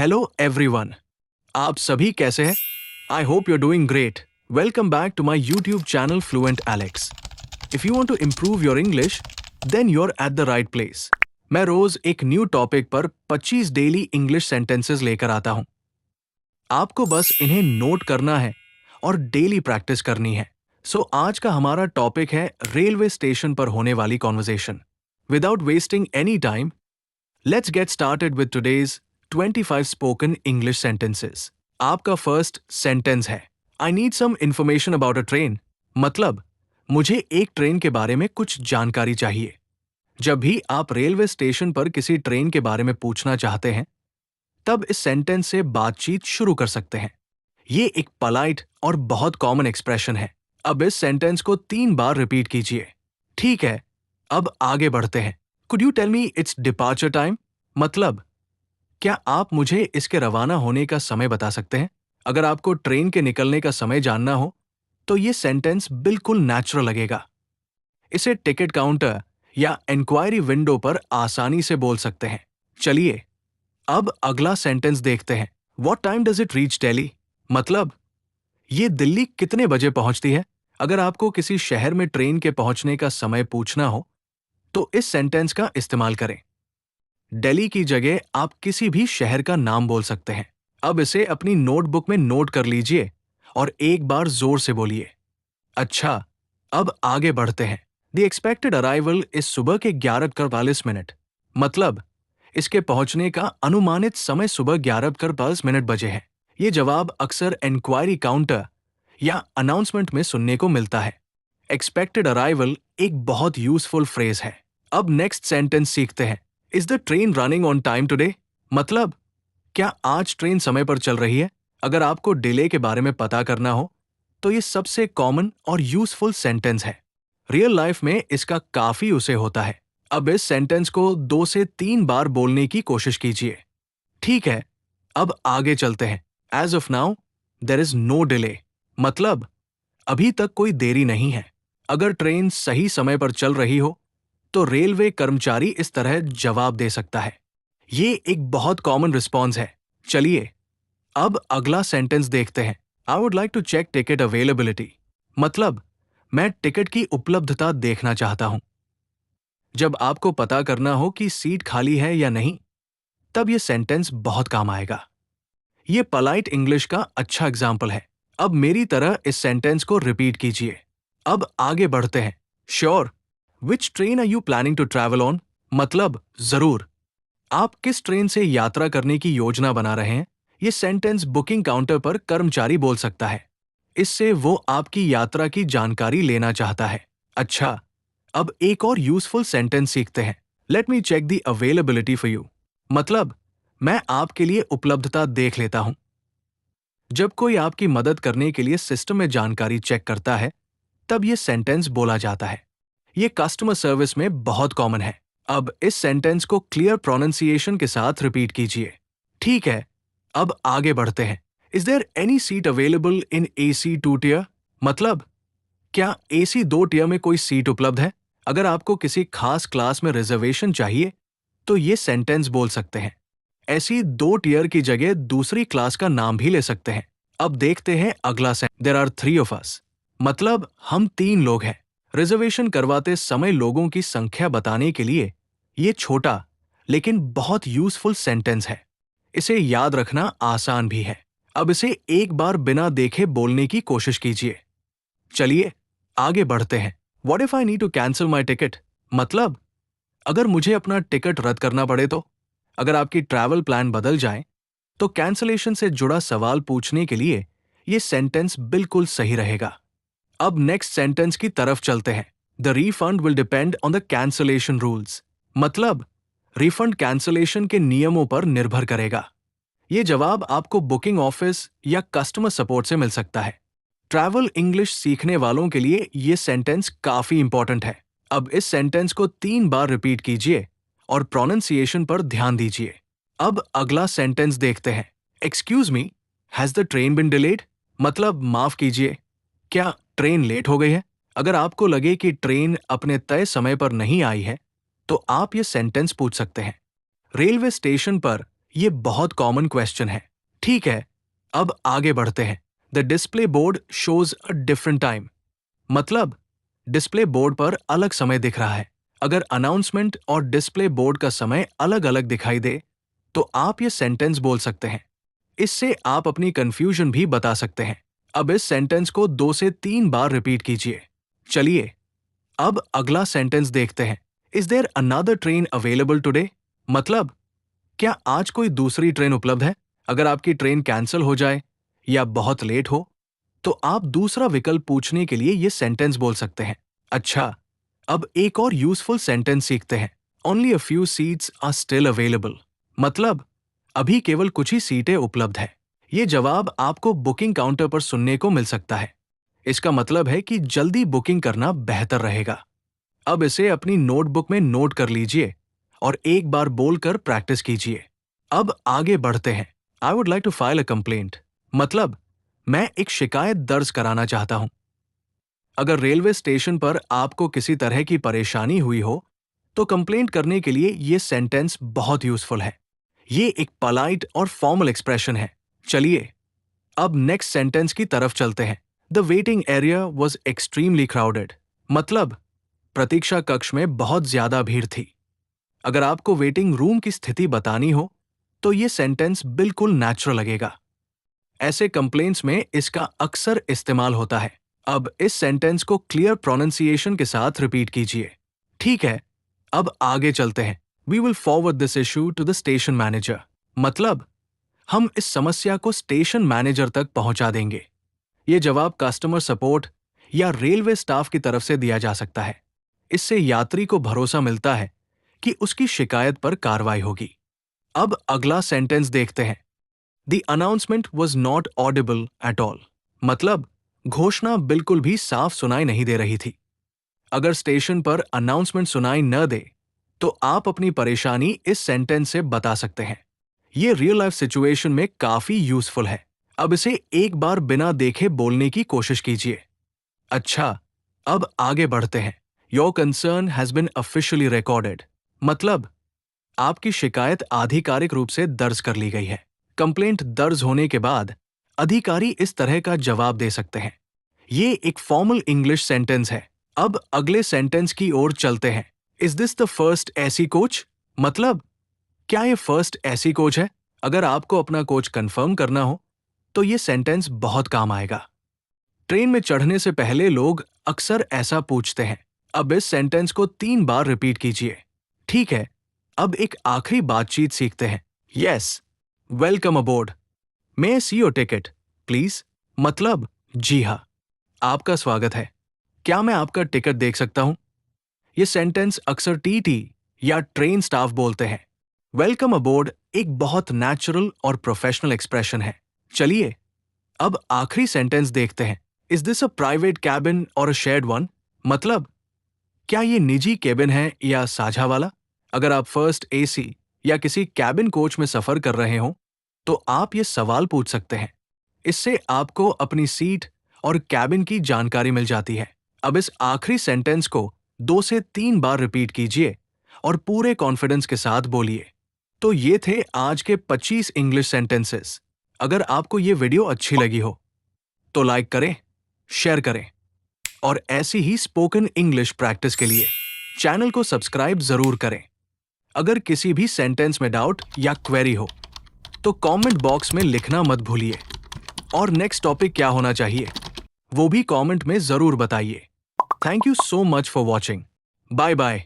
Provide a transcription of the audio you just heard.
Hello everyone, आप सभी कैसे हैं? I hope you are doing great. Welcome back to my YouTube channel Fluent Alex. If you want to improve your English then you are at the right place. मैं रोज एक new topic पर 25 daily English sentences लेकर आता हूं। आपको बस इन्हें नोट करना है और डेली प्रैक्टिस करनी है। सो आज का हमारा टॉपिक है रेलवे स्टेशन पर होने वाली conversation. Without wasting any time, let's get started with today's 25 spoken English sentences. आपका फर्स्ट सेंटेंस है, I need some information about a train. मतलब, मुझे एक ट्रेन के बारे में कुछ जानकारी चाहिए। जब भी आप रेलवे स्टेशन पर किसी ट्रेन के बारे में पूछना चाहते हैं, तब इस सेंटेंस से बातचीत शुरू कर सकते हैं। ये एक पोलाइट और बहुत कॉमन एक्सप्रेशन है। अब इस सेंटेंस को 3 बार रिपीट कीजिए। ठीक है, अब आगे बढ़ते हैं। Could you tell me its departure time? मतलब, क्या आप मुझे इसके रवाना होने का समय बता सकते हैं? अगर आपको ट्रेन के निकलने का समय जानना हो, तो ये सेंटेंस बिल्कुल नेचुरल लगेगा। इसे टिकट काउंटर या इंक्वायरी विंडो पर आसानी से बोल सकते हैं। चलिए, अब अगला सेंटेंस देखते हैं। What time does it reach Delhi? मतलब, ये दिल्ली कितने बजे पहुंचती है? अगर आपको किसी शहर में ट्रेन के पहुंचने का समय पूछना हो, तो इस सेंटेंस का इस्तेमाल करें। दिल्ली की जगह आप किसी भी शहर का नाम बोल सकते हैं। अब इसे अपनी नोटबुक में नोट कर लीजिए और एक बार जोर से बोलिए। अच्छा, अब आगे बढ़ते हैं। द एक्सपेक्टेड अराइवल इस सुबह के 11:45। मतलब, इसके पहुंचने का अनुमानित समय सुबह 11:45 बजे है। ये जवाब अक्सर इंक्वायरी काउंटर या अनाउंसमेंट में सुनने को मिलता है। एक्सपेक्टेड अराइवल एक बहुत यूजफुल फ्रेज है। अब नेक्स्ट सेंटेंस सीखते हैं। Is the train running on time today? मतलब, क्या आज ट्रेन समय पर चल रही है? अगर आपको डिले के बारे में पता करना हो, तो ये सबसे कॉमन और यूजफुल सेंटेंस है। रियल लाइफ में इसका काफी उसे होता है। अब इस सेंटेंस को 2 से 3 बार बोलने की कोशिश कीजिए। ठीक है, अब आगे चलते हैं। As of now there is no delay. मतलब, अभी तक कोई देरी नहीं है। अगर ट्रेन सही समय पर चल रही हो, तो रेलवे कर्मचारी इस तरह जवाब दे सकता है। ये एक बहुत कॉमन रिस्पॉन्स है। चलिए, अब अगला सेंटेंस देखते हैं। I would like to check ticket availability. मतलब, मैं टिकट की उपलब्धता देखना चाहता हूं। जब आपको पता करना हो कि सीट खाली है या नहीं, तब यह सेंटेंस बहुत काम आएगा। ये पोलाइट इंग्लिश का अच्छा एग्जाम्पल है। अब मेरी तरह इस सेंटेंस को रिपीट कीजिए। अब आगे बढ़ते हैं। Sure, which train are you planning to travel on? मतलब, जरूर। आप किस ट्रेन से यात्रा करने की योजना बना रहे हैं? ये सेंटेंस बुकिंग काउंटर पर कर्मचारी बोल सकता है। इससे वो आपकी यात्रा की जानकारी लेना चाहता है। अच्छा, अब एक और यूजफुल सेंटेंस सीखते हैं। Let me check the availability for you. मतलब, मैं आपके लिए उपलब्धता देख लेता हूं। जब कोई आपकी मदद करने के लिए सिस्टम में जानकारी चेक करता है, तब यह सेंटेंस बोला जाता है। ये कस्टमर सर्विस में बहुत कॉमन है। अब इस सेंटेंस को क्लियर प्रोनाउंसिएशन के साथ रिपीट कीजिए। ठीक है, अब आगे बढ़ते हैं। Is there any seat available in AC 2 tier? मतलब, क्या AC 2 टियर में कोई सीट उपलब्ध है? अगर आपको किसी खास क्लास में रिजर्वेशन चाहिए, तो ये सेंटेंस बोल सकते हैं। ऐसी 2 टियर की जगह दूसरी क्लास का नाम भी ले सकते हैं। अब देखते हैं अगला sentence. There are 3 of us. मतलब, हम 3 लोग हैं। रिजर्वेशन करवाते समय लोगों की संख्या बताने के लिए ये छोटा लेकिन बहुत यूजफुल सेंटेंस है। इसे याद रखना आसान भी है। अब इसे एक बार बिना देखे बोलने की कोशिश कीजिए। चलिए, आगे बढ़ते हैं। What if I need to cancel my ticket? मतलब, अगर मुझे अपना टिकट रद्द करना पड़े तो? अगर आपकी ट्रैवल प्लान बदल जाए, तो कैंसलेशन से जुड़ा सवाल पूछने के लिए ये सेंटेंस बिल्कुल सही रहेगा। अब नेक्स्ट सेंटेंस की तरफ चलते हैं। The refund will depend on the cancellation rules. मतलब, रिफंड कैंसलेशन के नियमों पर निर्भर करेगा। ये जवाब आपको बुकिंग ऑफिस या कस्टमर सपोर्ट से मिल सकता है। ट्रैवल इंग्लिश सीखने वालों के लिए ये सेंटेंस काफी इंपॉर्टेंट है। अब इस सेंटेंस को 3 बार रिपीट कीजिए और प्रोनाउंसिएशन पर ध्यान दीजिए। अब अगला सेंटेंस देखते हैं। Excuse me, has the train been delayed? मतलब, माफ कीजिए, क्या ट्रेन लेट हो गई है? अगर आपको लगे कि ट्रेन अपने तय समय पर नहीं आई है, तो आप ये सेंटेंस पूछ सकते हैं। रेलवे स्टेशन पर ये बहुत कॉमन क्वेश्चन है। ठीक है, अब आगे बढ़ते हैं। The display board shows a different time. मतलब डिस्प्ले बोर्ड पर अलग समय दिख रहा है। अगर अनाउंसमेंट और डिस्प्ले बोर्ड का समय अलग अलग दिखाई दे तो आप ये सेंटेंस बोल सकते हैं। इससे आप अपनी कंफ्यूजन भी बता सकते हैं। अब इस सेंटेंस को 2 से 3 बार रिपीट कीजिए। चलिए अब अगला सेंटेंस देखते हैं। Is there another train available today? मतलब क्या आज कोई दूसरी ट्रेन उपलब्ध है? अगर आपकी ट्रेन कैंसिल हो जाए या बहुत लेट हो तो आप दूसरा विकल्प पूछने के लिए ये सेंटेंस बोल सकते हैं। अच्छा, अब एक और यूजफुल सेंटेंस सीखते हैं। Only a few seats are still available. मतलब अभी केवल कुछ ही सीटें उपलब्ध है। ये जवाब आपको बुकिंग काउंटर पर सुनने को मिल सकता है। इसका मतलब है कि जल्दी बुकिंग करना बेहतर रहेगा। अब इसे अपनी नोटबुक में नोट कर लीजिए और एक बार बोलकर प्रैक्टिस कीजिए। अब आगे बढ़ते हैं। I would like to file a complaint. मतलब मैं एक शिकायत दर्ज कराना चाहता हूं। अगर रेलवे स्टेशन पर आपको किसी तरह की परेशानी हुई हो तो कंप्लेंट करने के लिए ये सेंटेंस बहुत यूजफुल है। ये एक पोलाइट और फॉर्मल एक्सप्रेशन है। चलिए अब नेक्स्ट सेंटेंस की तरफ चलते हैं। The waiting area was extremely crowded. मतलब प्रतीक्षा कक्ष में बहुत ज्यादा भीड़ थी। अगर आपको वेटिंग रूम की स्थिति बतानी हो तो ये सेंटेंस बिल्कुल नेचुरल लगेगा। ऐसे कंप्लेंट्स में इसका अक्सर इस्तेमाल होता है। अब इस सेंटेंस को क्लियर प्रोनाउंसिएशन के साथ रिपीट कीजिए। ठीक है, अब आगे चलते हैं। We will forward this issue to the station manager. मतलब हम इस समस्या को स्टेशन मैनेजर तक पहुंचा देंगे। ये जवाब कस्टमर सपोर्ट या रेलवे स्टाफ की तरफ से दिया जा सकता है। इससे यात्री को भरोसा मिलता है कि उसकी शिकायत पर कार्रवाई होगी। अब अगला सेंटेंस देखते हैं। The announcement was not Audible at all. मतलब घोषणा बिल्कुल भी साफ सुनाई नहीं दे रही थी। अगर स्टेशन पर अनाउंसमेंट सुनाई न दे तो आप अपनी परेशानी इस सेंटेंस से बता सकते हैं। ये रियल लाइफ सिचुएशन में काफी यूजफुल है। अब इसे एक बार बिना देखे बोलने की कोशिश कीजिए। अच्छा, अब आगे बढ़ते हैं। Your concern has been officially recorded. मतलब आपकी शिकायत आधिकारिक रूप से दर्ज कर ली गई है। कंप्लेंट दर्ज होने के बाद अधिकारी इस तरह का जवाब दे सकते हैं। ये एक फॉर्मल इंग्लिश सेंटेंस है। अब अगले सेंटेंस की ओर चलते हैं। Is this the first AC coach? मतलब क्या ये फर्स्ट एसी कोच है? अगर आपको अपना कोच कंफर्म करना हो तो ये सेंटेंस बहुत काम आएगा। ट्रेन में चढ़ने से पहले लोग अक्सर ऐसा पूछते हैं। अब इस सेंटेंस को 3 बार रिपीट कीजिए। ठीक है, अब एक आखिरी बातचीत सीखते हैं। Yes, welcome aboard. May I see your ticket please? मतलब जी हाँ, आपका स्वागत है। क्या मैं आपका टिकट देख सकता हूं? ये सेंटेंस अक्सर टीटी या ट्रेन स्टाफ बोलते हैं। वेलकम अबोर्ड एक बहुत नेचुरल और प्रोफेशनल एक्सप्रेशन है। चलिए अब आखिरी सेंटेंस देखते हैं। Is this a private cabin और अ शेयर्ड वन? मतलब क्या ये निजी केबिन है या साझा वाला? अगर आप फर्स्ट एसी या किसी कैबिन कोच में सफर कर रहे हो तो आप ये सवाल पूछ सकते हैं। इससे आपको अपनी सीट और कैबिन की जानकारी मिल जाती है। अब इस आखिरी सेंटेंस को 2 से 3 बार रिपीट कीजिए और पूरे कॉन्फिडेंस के साथ बोलिए। तो ये थे आज के 25 इंग्लिश सेंटेंसेस। अगर आपको ये वीडियो अच्छी लगी हो तो लाइक करें, शेयर करें और ऐसी ही स्पोकन इंग्लिश प्रैक्टिस के लिए चैनल को सब्सक्राइब जरूर करें। अगर किसी भी सेंटेंस में डाउट या क्वेरी हो तो कमेंट बॉक्स में लिखना मत भूलिए और नेक्स्ट टॉपिक क्या होना चाहिए वो भी कमेंट में जरूर बताइए। Thank you so much for watching. Bye bye.